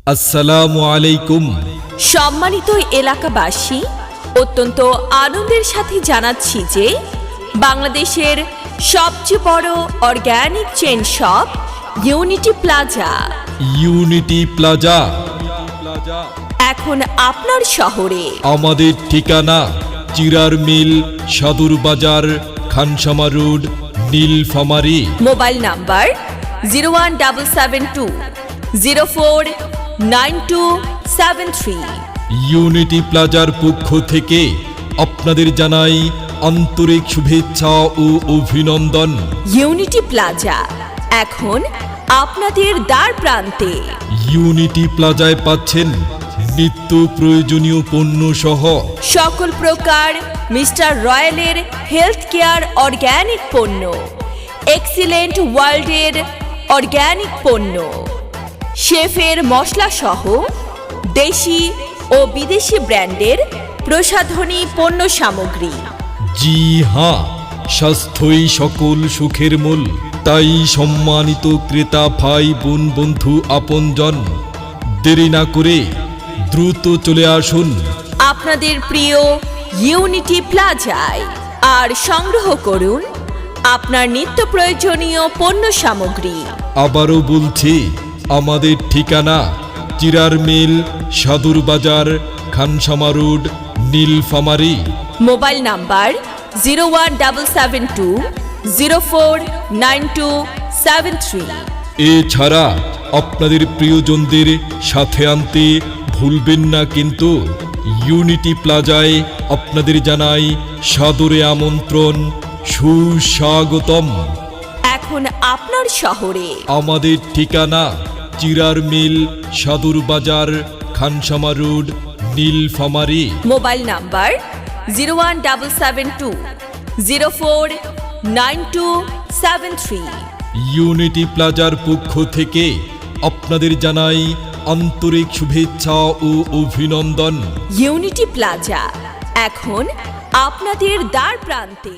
আসসালামু আলাইকুম। সম্মানিত এলাকাবাসী, অত্যন্ত আনন্দের সাথে জানাচ্ছি যে বাংলাদেশের সবচেয়ে বড় organic chain shop unity plaza এখন আপনার শহরে। আমাদের ঠিকানা চিরার মিল, সাদুর বাজার, Khansama road, Nilphamari. Mobile number 01720499273। Unity প্লাজার পক্ষ থেকে আপনাদের জানাই আন্তরিক শুভেচ্ছা ও অভিনন্দন। ইউনিটি প্লাজা এখন আপনাদের দ্বার প্রান্তে। ইউনিটি প্লাজায় পাচ্ছেন নিত্য প্রয়োজনীয় পণ্য সহ সকল প্রকার মিস্টার রয়্যালের হেলথ কেয়ার অর্গ্যানিক পণ্য, এক্সিলেন্ট ওয়ার্ল্ডের অর্গ্যানিক পণ্য, শেফের মশলা সহ দেশি ও বিদেশি ব্র্যান্ডের প্রসাধনী পণ্য সামগ্রী। জি হ্যাঁ, স্বাস্থ্যই সকল সুখের মূল। তাই সম্মানিত ক্রেতা ভাই বোন বন্ধু আপনজন, দেরি না করে দ্রুত চলে আসুন আপনাদের প্রিয় ইউনিটি প্লাজায় আর সংগ্রহ করুন আপনার নিত্য প্রয়োজনীয় পণ্য সামগ্রী। আবারও বলছি, আমাদের ঠিকানা চিরার মিল, সাদুর বাজার, Khansama road, Nilphamari. Mobile number 01720049273। এছাড়া আপনাদের প্রিয়জনদের সাথে আনতে ভুলবেন না কিন্তু। ইউনিটি প্লাজায় আপনাদের জানাই সাদরে আমন্ত্রণ, সুস্বাগতম। এখন আপনার শহরে। আমাদের ঠিকানা চিরার মিল, সাদুর বাজার, Khansama road, Nilphamari. Mobile number 01720049273। Unity প্লাজার পক্ষ থেকে আপনাদের জানাই আন্তরিক শুভেচ্ছা ও অভিনন্দন। ইউনিটি প্লাজা এখন আপনাদের দ্বার প্রান্তে।